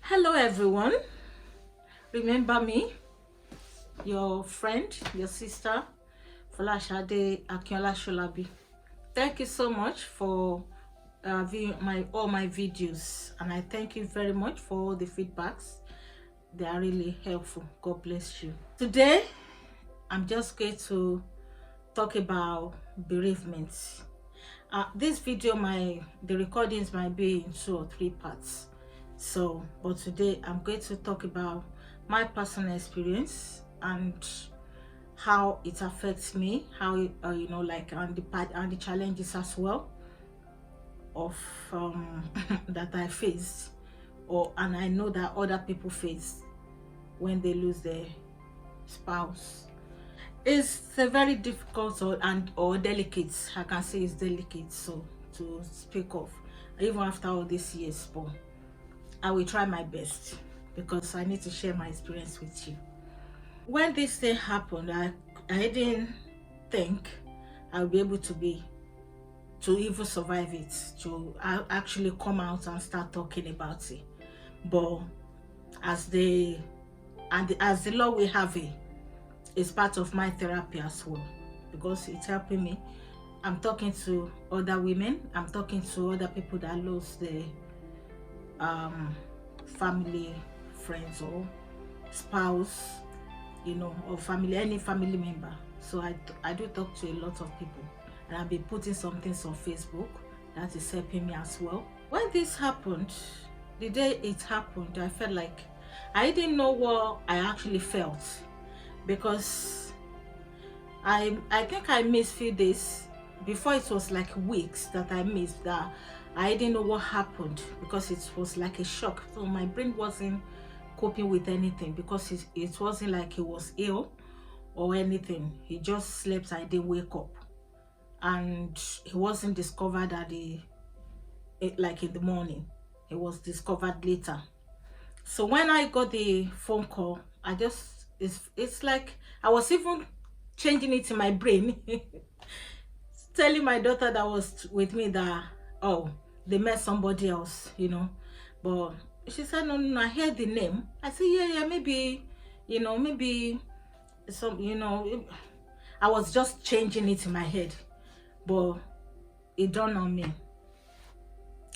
Hello everyone, remember me, your friend, your sister, Folasade Akinola Solabi. Thank you so much for viewing all my videos, and I thank you very much for all the feedbacks. They are really helpful. God bless you. Today I'm just going to talk about bereavement. This video, the recordings might be in 2 or 3 parts. But today I'm going to talk about my personal experience and how it affects me, how and the challenges as well of that I faced, and I know that other people face when they lose their spouse. It's a very difficult or delicate, I can say it's delicate to speak of, even after all these years, but I will try my best because I need to share my experience with you. When this thing happened, I didn't think I'll be able to even survive it, to actually come out and start talking about it. But as the Lord will have it, it's part of my therapy as well, because it's helping me. I'm talking to other women, I'm talking to other people that lost their family, friends, or spouse, or family, any family member. So I do talk to a lot of people, and I've been putting some things on Facebook that is helping me as well. When this happened, the day it happened, I felt like I didn't know what I actually felt, because I think I missed few days. Before, it was like weeks that I missed, that I didn't know what happened, because it was like a shock. So my brain wasn't coping with anything, because it wasn't like he was ill or anything. He just slept, I didn't wake up, and he wasn't discovered like in the morning. He was discovered later. So when I got the phone call, it's like I was even changing it in my brain telling my daughter that was with me that, oh, they met somebody else, but she said, no, I heard the name. I said, yeah, maybe, maybe some, I was just changing it in my head, but it dawned on me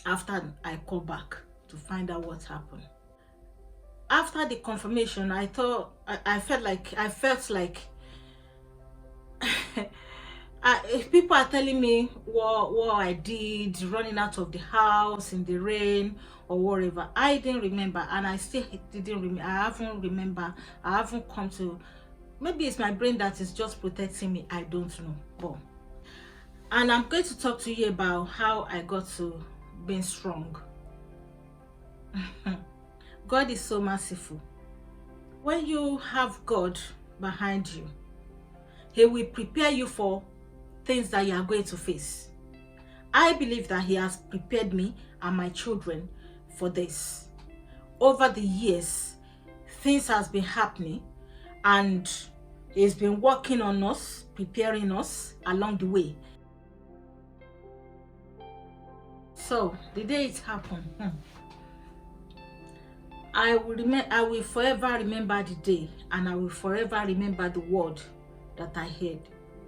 after I called back to find out what happened. After the confirmation, I felt like people are telling me what I did, running out of the house in the rain or whatever. I didn't remember, and I still didn't remember. I haven't come to, maybe it's my brain that is just protecting me, I don't know. And I'm going to talk to you about how I got to being strong. God is so merciful. When you have God behind you, He will prepare you for things that you are going to face. I believe that He has prepared me and my children for this. Over the years, things has been happening, and He's been working on us, preparing us along the way. So the day it happened, I will forever remember the day, and I will forever remember the word that I heard.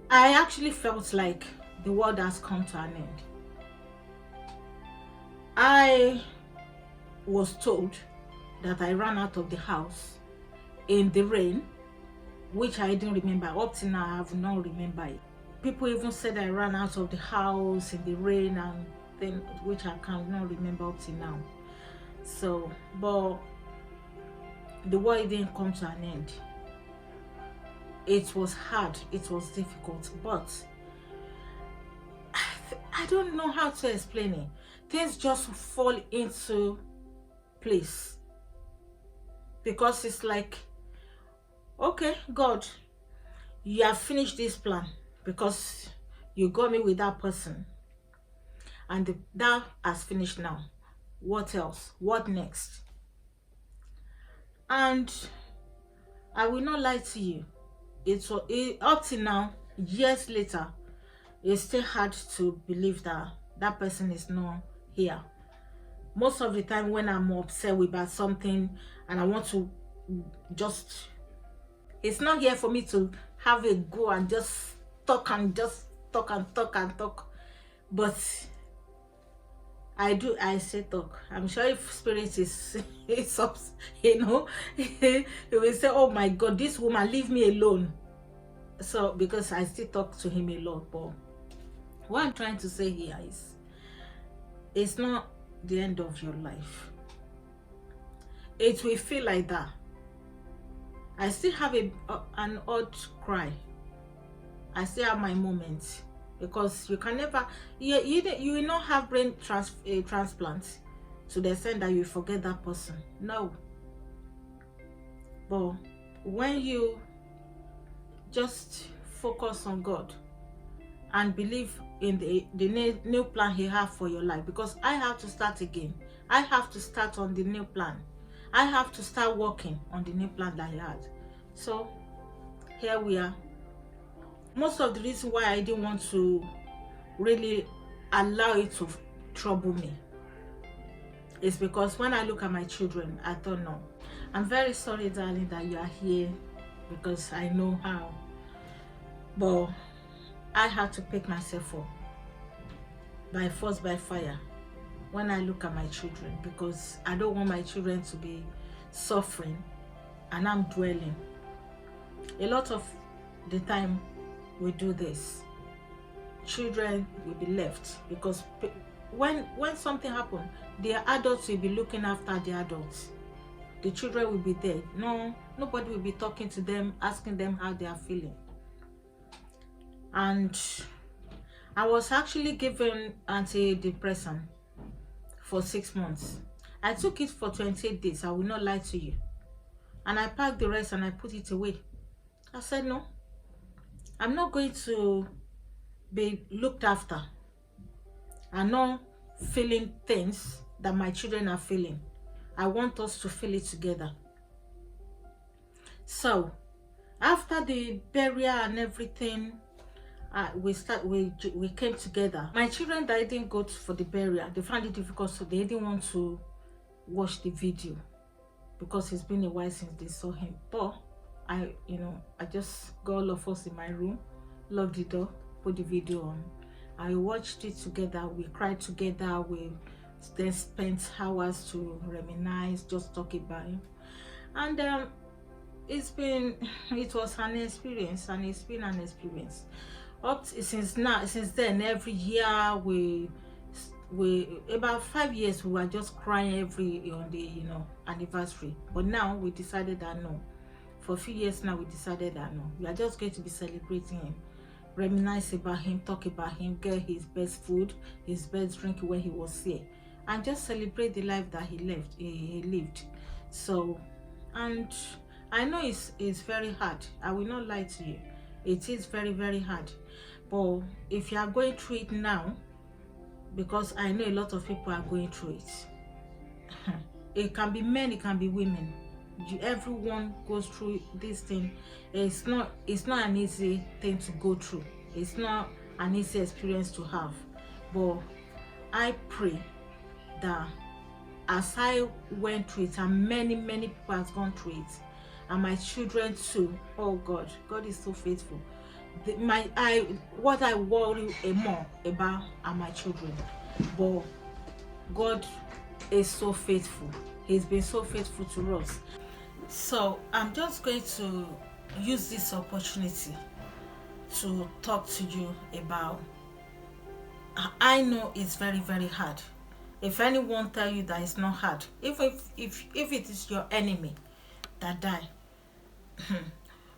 I actually felt like the world has come to an end. I was told that I ran out of the house in the rain, which I didn't remember. Up till now, I have not remembered it. People even said I ran out of the house in the rain, and then which I cannot remember up till now. So, but the world didn't come to an end. It was hard, it was difficult, but I don't know how to explain it. Things just fall into place, because it's like, okay, God, you have finished this plan, because you got me with that person, and that has finished now. What else? What next? And I will not lie to you, up till now, years later, it's still hard to believe that that person is not here. most of the time when I'm upset about something and I want to just, it's not here for me to have a go and just talk and just talk and talk and talk. But I say talk. I'm sure if spirit is up, it will say, oh my God, this woman, leave me alone. So because I still talk to him a lot. But what I'm trying to say here is, it's not the end of your life. It will feel like that. I still have an odd cry. I still have my moments, because you can never, you will not have brain transplant to the extent that you forget that person. No. But when you just focus on God and believe in the new plan he has for your life, because I have to start again. I have to start on the new plan. I have to start working on the new plan that he had. So here we are. Most of the reason why I didn't want to really allow it to trouble me is because when I look at my children, I don't know. I'm very sorry, darling, that you are here, because I know how. But I had to pick myself up by force, by fire, when I look at my children, because I don't want my children to be suffering and I'm dwelling. A lot of the time we do this, children will be left, because when something happens, the adults will be looking after the adults. The children will be there. Nobody will be talking to them, asking them how they are feeling. And I was actually given antidepressant for 6 months. I took it for 28 days. I will not lie to you. And I packed the rest and I put it away. I said, no, I'm not going to be looked after and not feeling things that my children are feeling. I want us to feel it together. So after the burial and everything, we came together. My children that didn't go for the burial, they found it difficult, so they didn't want to watch the video, because it's been a while since they saw him. But I just got all of us in my room, locked the door, put the video on. I watched it together. We cried together. We then spent hours to reminisce, just talk about him. And it was an experience, and it's been an experience. Since then, every year we about 5 years we were just crying on the anniversary. But now we decided that no, for a few years now we decided that no, we are just going to be celebrating him, reminisce about him, talk about him, get his best food, his best drink when he was here, and just celebrate the life that he lived. So, and I know it's very hard. I will not lie to you. It is very, very hard. But if you are going through it now, because I know a lot of people are going through it. It can be men, it can be women. Everyone goes through this thing. It's not an easy thing to go through. It's not an easy experience to have. But I pray that as I went through it, and many people have gone through it, and my children too. Oh God is so faithful. What I worry more about are my children. But God is so faithful. He's been so faithful to us. So I'm just going to use this opportunity to talk to you about, I know it's very, very hard. If anyone tell you that it's not hard, if it is your enemy that die,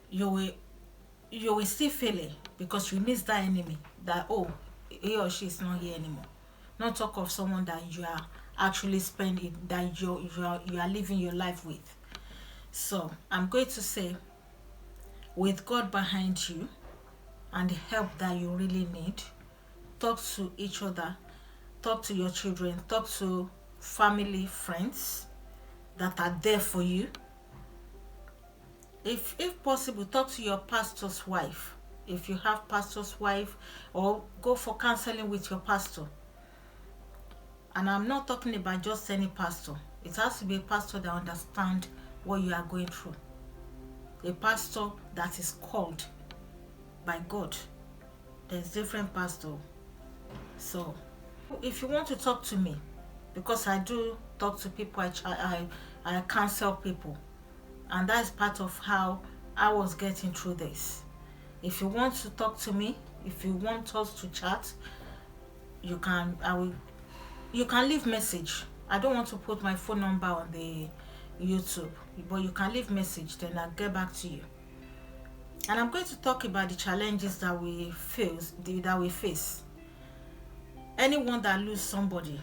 you will still feel it, because you miss that enemy, that oh, he or she is not here anymore. Not talk of someone that you are actually spending, that you are living your life with. So I'm going to say, with God behind you and the help that you really need, talk to each other, talk to your children, talk to family, friends that are there for you. If possible, talk to your pastor's wife, if you have pastor's wife, or go for counseling with your pastor. And I'm not talking about just any pastor. It has to be a pastor that understands what you are going through. A pastor that is called by God. There's different pastors. So if you want to talk to me, because I do talk to people, I counsel people, and that's part of how I was getting through this. If you want to talk to me, if you want us to chat, you can. You can leave message. I don't want to put my phone number on the YouTube, but you can leave message, then I'll get back to you. And I'm going to talk about the challenges that we face. Anyone that lose somebody,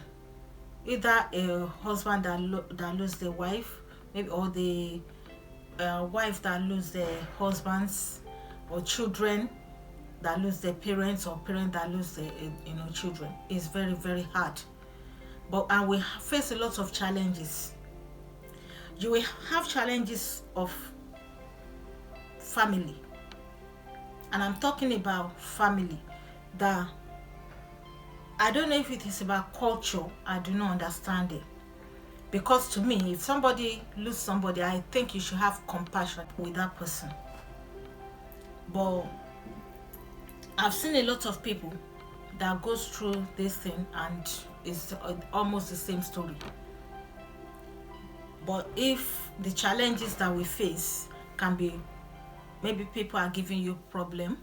either a husband that lose their wife, maybe, or the wife that lose their husbands, or children that lose their parents, or parents that lose their children, is very, very hard. And we face a lot of challenges. You will have challenges of family, and I'm talking about family that I don't know if it is about culture. I do not understand it, because to me, if somebody lose somebody, I think you should have compassion with that person. But I've seen a lot of people that goes through this thing, and it's almost the same story. But if the challenges that we face can be, maybe people are giving you problem,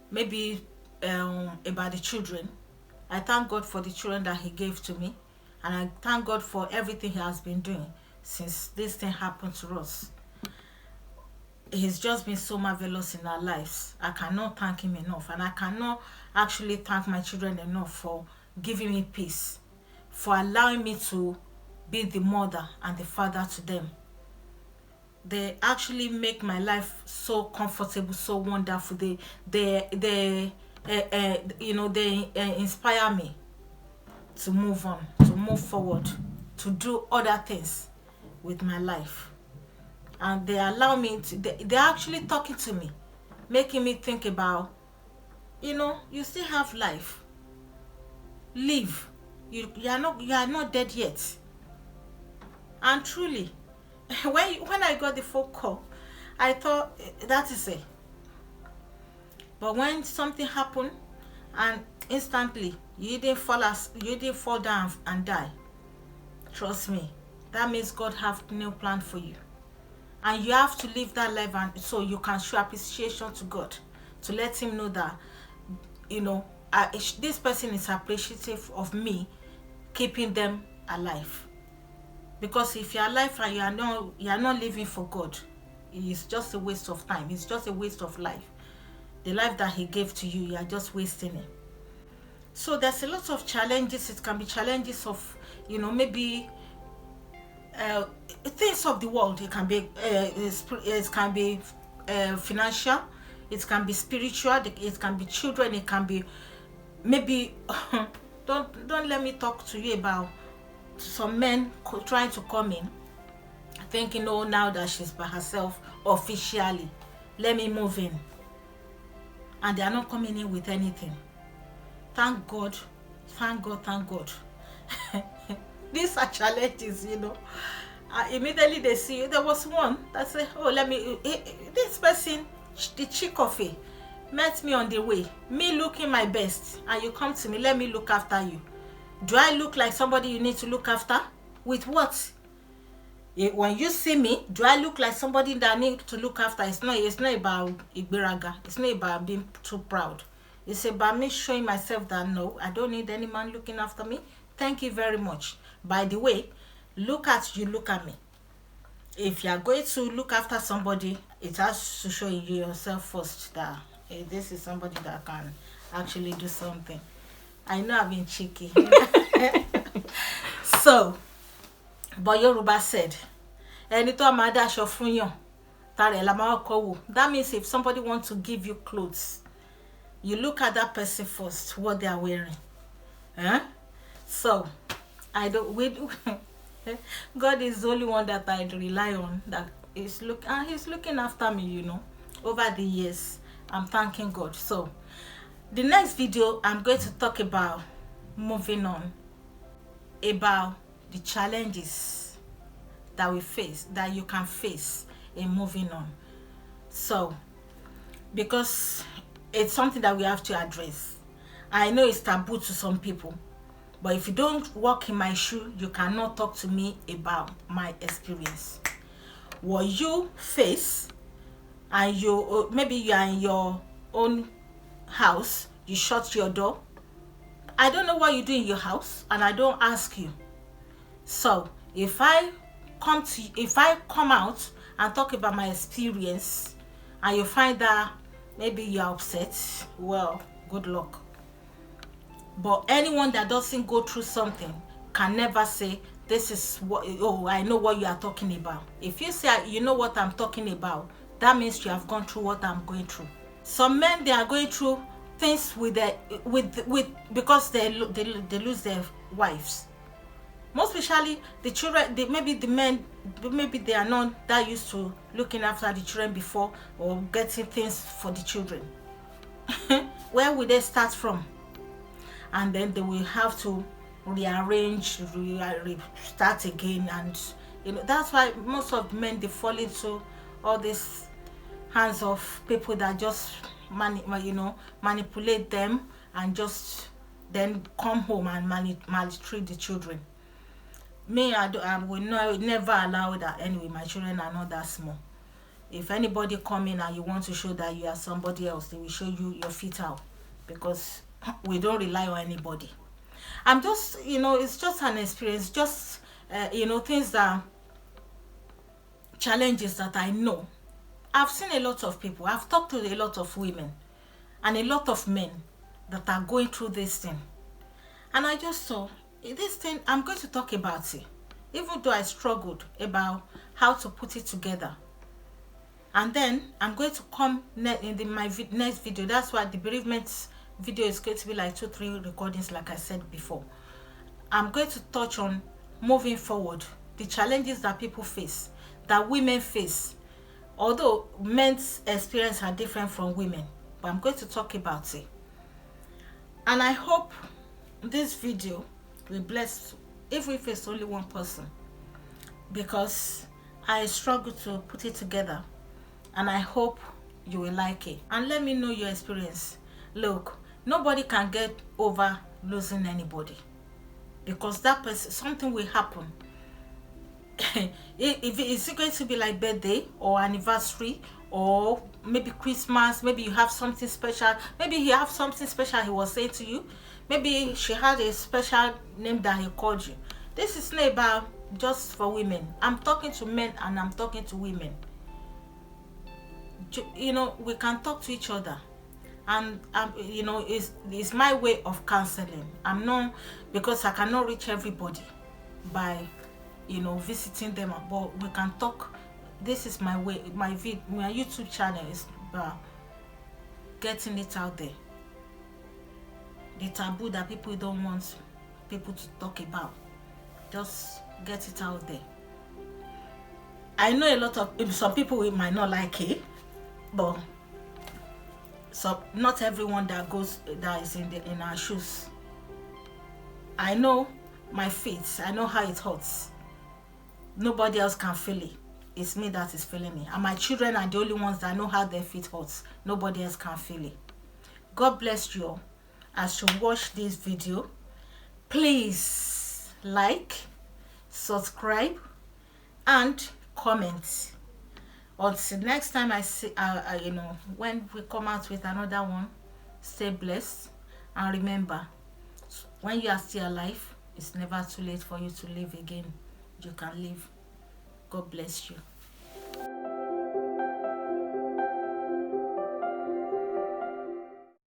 maybe about the children. I thank God for the children that He gave to me, and I thank God for everything He has been doing since this thing happened to us. He's just been so marvelous in our lives. I cannot thank Him enough, and I cannot actually thank my children enough for giving me peace, for allowing me to be the mother and the father to them. They actually make my life so comfortable, so wonderful. They inspire me to move on, to move forward, to do other things with my life. And they allow me to, they're actually talking to me, making me think about, you still have life. Live. You are not dead yet. And truly, when I got the phone call, I thought that is it. But when something happened, and instantly you didn't fall down and die, trust me, that means God have no plan for you. And you have to live that life, and so you can show appreciation to God, to let Him know that this person is appreciative of me keeping them alive. Because if you're alive and you are not living for God, it's just a waste of time. It's just a waste of life. The life that He gave to you, you are just wasting it. So there's a lot of challenges. It can be challenges of maybe things of the world. It can be financial. It can be spiritual. It can be children. It can be maybe don't let me talk to you about some men trying to come in, thinking, oh, now that she's by herself officially, let me move in, and they are not coming in with anything. Thank God, thank God, thank God. These are challenges, immediately they see you. There was one that said, oh, this person, the chick of it, met me on the way, me looking my best, and you come to me, let me look after you. Do I look like somebody you need to look after? With what? When you see me, do I look like somebody that I need to look after? It's not about Igberaga. It's not about being too proud. It's about me showing myself that no, I don't need any man looking after me. Thank you very much. By the way, look at me. If you are going to look after somebody, it has to show you yourself first that this is somebody that can actually do something. I know I've been cheeky. So, but Yoruba said, that means if somebody wants to give you clothes, you look at that person first, what they are wearing. So, God is the only one that I rely on, that is He's looking after me, over the years. I'm thanking God. So, the next video, I'm going to talk about moving on. about the challenges that we face, that you can face in moving on. So, because it's something that we have to address. I know it's taboo to some people, but if you don't walk in my shoe, you cannot talk to me about my experience. What you face, and you maybe you are in your own house, you shut your door. I don't know what you do in your house, and I don't ask you. So if I come out and talk about my experience, and you find that maybe you're upset, well, good luck. But anyone that doesn't go through something can never say, this is what, oh, I know what you are talking about. If you say you know what I'm talking about, that means you have gone through what I'm going through. Some men, they are going through things with because they lose their wives. Most especially the children, maybe the men, maybe they are not that used to looking after the children before, or getting things for the children. Where will they start from? And then they will have to rearrange, start again. And that's why most of men, they fall into all these hands of people that just manipulate them, and just then come home and maltreat the children. Me, I will never allow that. Anyway, my children are not that small. If anybody come in and you want to show that you are somebody else, they will show you your feet out, because we don't rely on anybody. I'm just, it's just an experience, just things that, challenges that I know. I've seen a lot of people, I've talked to a lot of women and a lot of men that are going through this thing. And I just saw this thing, I'm going to talk about it, even though I struggled about how to put it together. And then I'm going to come in my next video. That's why the bereavement video is going to be like 2-3 recordings, like I said before. I'm going to touch on moving forward, the challenges that people face, that women face. Although men's experience are different from women, but I'm going to talk about it. And I hope this video will bless, if we face only one person, because I struggled to put it together, and I hope you will like it. And let me know your experience. Look, nobody can get over losing anybody, because that person, something will happen. If it's going to be like birthday or anniversary, or maybe Christmas, maybe you have something special, maybe he have something special he was saying to you, maybe she had a special name that he called you. This is not about just for women. I'm talking to men and I'm talking to women. We can talk to each other, and it's my way of counseling. I'm not, because I cannot reach everybody by visiting them, but we can talk. This is my way. My YouTube channel is about getting it out there, the taboo that people don't want people to talk about. Just get it out there. I know a lot of some people might not like it, but so not everyone that is in our shoes. I know my feet, I know how it hurts. Nobody else can feel it. It's me that is feeling it, and my children are the only ones that know how their feet hurts. Nobody else can feel it. God bless you all. As you watch this video, please like, subscribe, and comment. Until next time, I see when we come out with another one, stay blessed, and remember, when you are still alive, it's never too late for you to live again. You can live. God bless you.